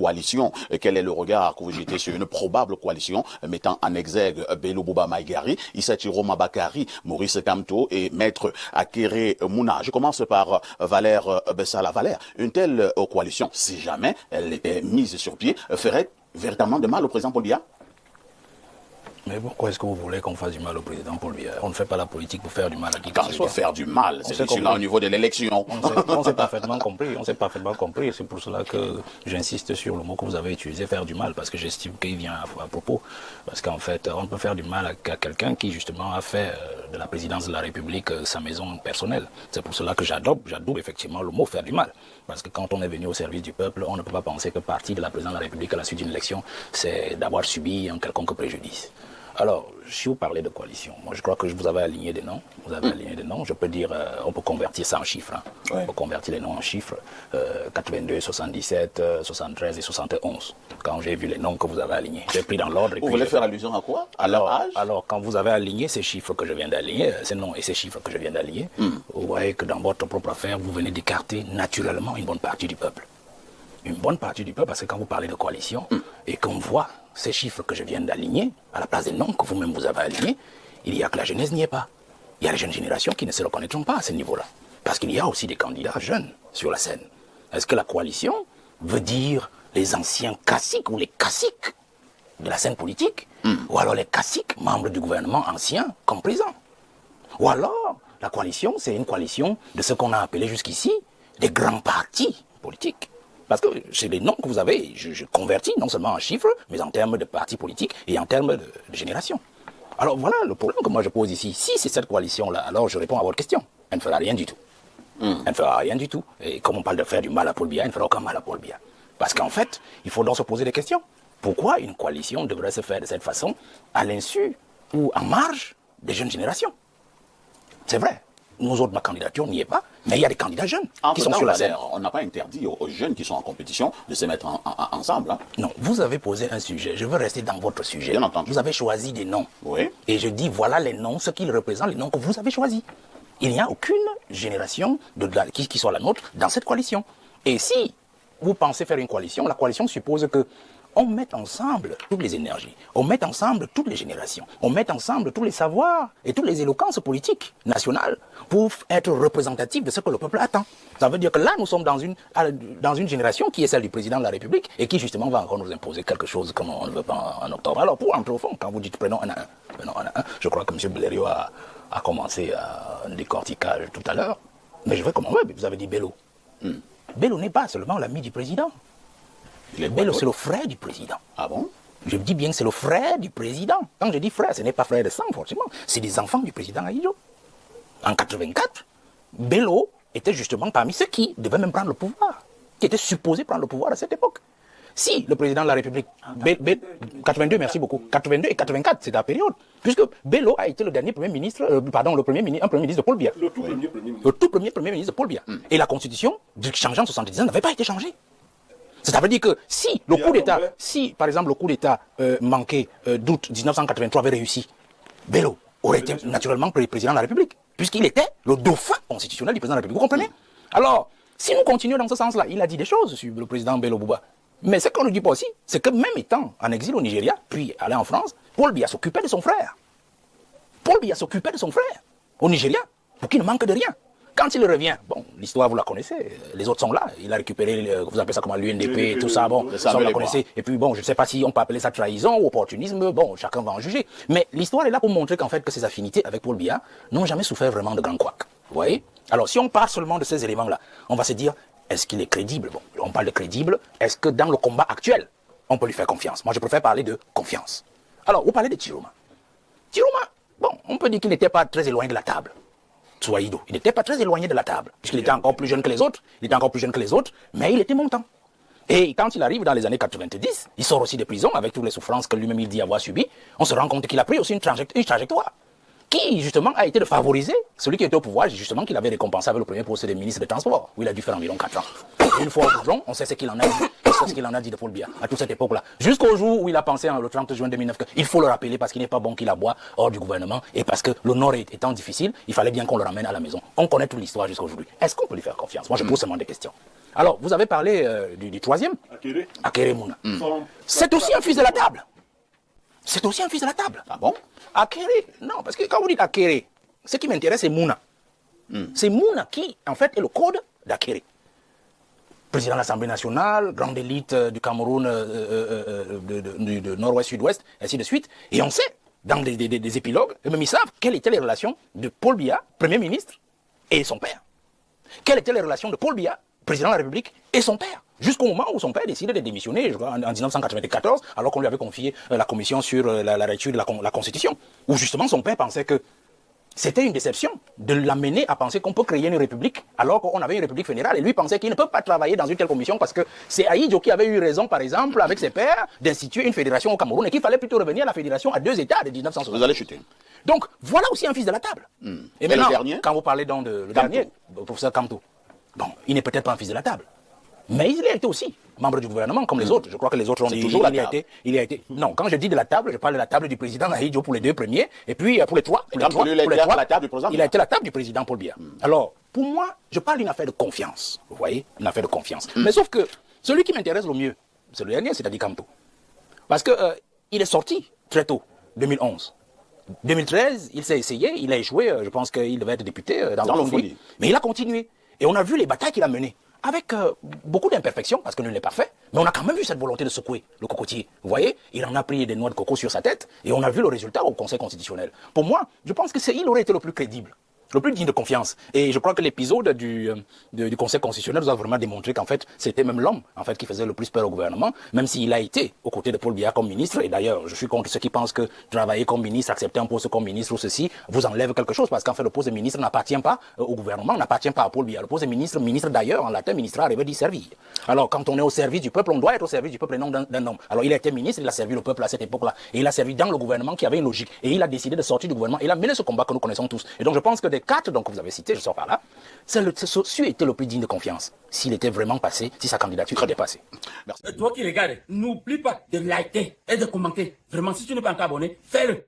coalition. Quel est le regard que vous jetez sur une probable coalition mettant en exergue Bello Bouba Maïgari, Issa Chiroma Bakari, Maurice Kamto et Maître Akere Mouna? Je commence par Valère Bessala. Valère, une telle coalition, si jamais elle était mise sur pied, ferait véritablement de mal au président Paul Biya? Mais pourquoi est-ce que vous voulez qu'on fasse du mal au président Paul Biya? On ne fait pas la politique pour faire du mal à qui que ce soit. Faire du mal, c'est au niveau de l'élection. On s'est parfaitement compris, C'est pour cela que j'insiste sur le mot que vous avez utilisé, faire du mal, parce que j'estime qu'il vient à propos. Parce qu'en fait, on peut faire du mal à quelqu'un qui justement a fait de la présidence de la République sa maison personnelle. C'est pour cela que j'adopte effectivement le mot faire du mal. Parce que quand on est venu au service du peuple, on ne peut pas penser que partie de la présidence de la République à la suite d'une élection, c'est d'avoir subi un quelconque préjudice. Alors, si vous parlez de coalition, moi je crois que vous avez aligné des noms. Je peux dire, on peut convertir ça en chiffres. Ouais. On peut convertir les noms en chiffres. 82, 77, 73 et 71. Quand j'ai vu les noms que vous avez alignés, j'ai pris dans l'ordre. Vous voulez faire allusion à quoi? À leur âge? Alors, quand vous avez aligné ces chiffres que je viens d'aligner, ces noms et ces chiffres que je viens d'aligner, vous voyez que dans votre propre affaire, vous venez d'écarter naturellement une bonne partie du peuple. Une bonne partie du peuple, parce que quand vous parlez de coalition, et qu'on voit ces chiffres que je viens d'aligner, à la place des noms que vous-même vous avez alignés, il y a que la jeunesse n'y est pas. Il y a les jeunes générations qui ne se reconnaîtront pas à ce niveau-là. Parce qu'il y a aussi des candidats jeunes sur la scène. Est-ce que la coalition veut dire les anciens caciques ou les caciques de la scène politique, ou alors les caciques, membres du gouvernement ancien comme présent? Ou alors, la coalition, c'est une coalition de ce qu'on a appelé jusqu'ici des grands partis politiques. Parce que c'est les noms que vous avez, je convertis non seulement en chiffres, mais en termes de partis politiques et en termes de génération. Alors voilà le problème que moi je pose ici. Si c'est cette coalition-là, alors je réponds à votre question. Elle ne fera rien du tout. Elle ne fera rien du tout. Et comme on parle de faire du mal à Paul Biya, elle ne fera aucun mal à Paul Biya. Parce qu'en fait, il faut donc se poser des questions. Pourquoi une coalition devrait se faire de cette façon, à l'insu ou en marge des jeunes générations? C'est vrai. Nous autres, ma candidature n'y est pas, mais il y a des candidats jeunes qui sont sur la scène. On n'a pas interdit aux jeunes qui sont en compétition de se mettre ensemble. Hein. Non, vous avez posé un sujet. Je veux rester dans votre sujet. Bien entendu. Vous avez choisi des noms. Oui. Et je dis, voilà les noms, ce qu'ils représentent, les noms que vous avez choisis. Il n'y a aucune génération qui soit la nôtre dans cette coalition. Et si vous pensez faire une coalition, la coalition suppose que on met ensemble toutes les énergies, on met ensemble toutes les générations, on met ensemble tous les savoirs et toutes les éloquences politiques nationales pour être représentatifs de ce que le peuple attend. Ça veut dire que là, nous sommes dans une génération qui est celle du président de la République et qui justement va encore nous imposer quelque chose comme on ne veut pas en octobre. Alors pour entrer au fond, quand vous dites prenons un à un, je crois que M. Blériot a commencé un décortiquage tout à l'heure, mais je vais commencer, vous avez dit Bello. Bello n'est pas seulement l'ami du président. Bello, c'est le frère du président. Ah bon? Je dis bien que c'est le frère du président. Quand je dis frère, ce n'est pas frère de sang, forcément. C'est des enfants du président Ahidjo. En 84, Bello était justement parmi ceux qui devaient même prendre le pouvoir, qui étaient supposés prendre le pouvoir à cette époque. Si le président de la République, 82, merci beaucoup, 82 et 84, c'est la période, puisque Bello a été le dernier premier ministre, un premier ministre de Paul Biya. Le tout premier premier ministre. Le tout premier ministre de Paul Biya. Et la constitution, changeant en 79, n'avait pas été changée. Ça veut dire que si le coup d'État, par exemple le coup d'État manqué d'août 1983 avait réussi, Bello aurait été naturellement président de la République, puisqu'il était le dauphin constitutionnel du président de la République. Vous comprenez? Alors, si nous continuons dans ce sens-là, il a dit des choses sur le président Bello Bouba. Mais ce qu'on ne dit pas aussi, c'est que même étant en exil au Nigeria, puis allé en France, Paul Biya s'occupait de son frère. Paul Biya s'occupait de son frère au Nigeria, pour qu'il ne manque de rien. Quand il revient, bon, l'histoire vous la connaissez, les autres sont là, il a récupéré, vous appelez ça comment, l'UNDP, tout ça, bon, ça vous la connaissez. Et puis bon, je ne sais pas si on peut appeler ça trahison ou opportunisme, bon, chacun va en juger. Mais l'histoire est là pour montrer qu'en fait, que ses affinités avec Paul Biya n'ont jamais souffert vraiment de grands couacs. Vous voyez? Alors si on part seulement de ces éléments-là, on va se dire, est-ce qu'il est crédible? Bon, on parle de crédible, est-ce que dans le combat actuel, on peut lui faire confiance? Moi, je préfère parler de confiance. Alors, vous parlez de Chiroma. Chiroma, bon, on peut dire qu'il n'était pas très éloigné de la table. Souaïdo. Il n'était pas très éloigné de la table, puisqu'il était encore plus jeune que les autres, mais il était montant. Et quand il arrive dans les années 90, il sort aussi de prison avec toutes les souffrances que lui-même il dit avoir subies, on se rend compte qu'il a pris aussi une trajectoire qui, justement, a été de favoriser celui qui était au pouvoir, justement, qu'il avait récompensé avec le premier poste de ministre des Transports, où il a dû faire environ 4 ans. Une fois au prison, on sait ce qu'il en a dit. C'est ce qu'il en a dit de Paul Biya à toute cette époque-là. Jusqu'au jour où il a pensé, le 30 juin 2009, qu'il faut le rappeler parce qu'il n'est pas bon qu'il aboie hors du gouvernement et parce que le Nord étant difficile, il fallait bien qu'on le ramène à la maison. On connaît toute l'histoire jusqu'à aujourd'hui. Est-ce qu'on peut lui faire confiance? Moi, je pose seulement des questions. Alors, vous avez parlé du troisième, Akere Mouna. C'est aussi un fils de la table. C'est aussi un fils de la table. Ah bon? Akere, non, parce que quand vous dites Akere, ce qui m'intéresse, c'est Mouna. C'est Mouna qui, en fait, est le code d'Akere. Président de l'Assemblée nationale, grande élite du Cameroun, de nord-ouest, sud-ouest, ainsi de suite. Et on sait, dans des épilogues, et même ils savent quelles étaient les relations de Paul Biya, Premier ministre, et son père. Quelles étaient les relations de Paul Biya, président de la République, et son père. Jusqu'au moment où son père décidait de démissionner, je crois, en 1994, alors qu'on lui avait confié la commission sur la lecture de la Constitution. Où justement son père pensait que c'était une déception de l'amener à penser qu'on peut créer une république alors qu'on avait une république fédérale. Et lui pensait qu'il ne peut pas travailler dans une telle commission parce que c'est Ahidjo qui avait eu raison, par exemple, avec ses pères, d'instituer une fédération au Cameroun et qu'il fallait plutôt revenir à la fédération à 2 États de 1960. Vous allez chuter. Donc, voilà aussi un fils de la table. Et maintenant, le dernier, quand vous parlez donc de le dernier, le professeur Kamto, bon, il n'est peut-être pas un fils de la table. Mais il a été aussi membre du gouvernement, comme les autres. Je crois que les autres ont dit. Toujours il a été. Non, quand je dis de la table, je parle de la table du président Ahidjo pour les 2 premiers, et puis pour les 3. Il a été la table du président. Il a été la table du président Paul Biya. Alors, pour moi, je parle d'une affaire de confiance. Vous voyez, une affaire de confiance. Mais sauf que celui qui m'intéresse le mieux, c'est le dernier, c'est-à-dire Kamto. Parce que il est sorti très tôt, 2011. 2013, il s'est essayé, il a échoué. Je pense qu'il devait être député dans le folie. Mais il a continué. Et on a vu les batailles qu'il a menées. Avec beaucoup d'imperfections, parce que nul n'est parfait, mais on a quand même vu cette volonté de secouer le cocotier. Vous voyez, il en a pris des noix de coco sur sa tête, et on a vu le résultat au Conseil constitutionnel. Pour moi, je pense qu'il aurait été le plus crédible, le plus digne de confiance. Et je crois que l'épisode du Conseil constitutionnel nous a vraiment démontré qu'en fait, c'était même l'homme en fait, qui faisait le plus peur au gouvernement, même s'il a été aux côtés de Paul Biya comme ministre. Et d'ailleurs, je suis contre ceux qui pensent que travailler comme ministre, accepter un poste comme ministre ou ceci, vous enlève quelque chose, parce qu'en fait, le poste de ministre n'appartient pas au gouvernement, n'appartient pas à Paul Biya. Le poste de ministre, ministre d'ailleurs, en latin, ministra, veut dire servir. Alors, quand on est au service du peuple, on doit être au service du peuple et non d'un homme. Alors, il a été ministre, il a servi le peuple à cette époque-là. Et il a servi dans le gouvernement qui avait une logique. Et il a décidé de sortir du gouvernement. Il a mené ce combat que nous connaissons tous. Et donc, je pense que des 4, donc vous avez cité, je sors par là, celui était le plus digne de confiance. S'il était vraiment passé, si sa candidature était passée. Merci. Toi qui regardes, n'oublie pas de liker et de commenter. Vraiment, si tu n'es pas encore abonné, fais-le.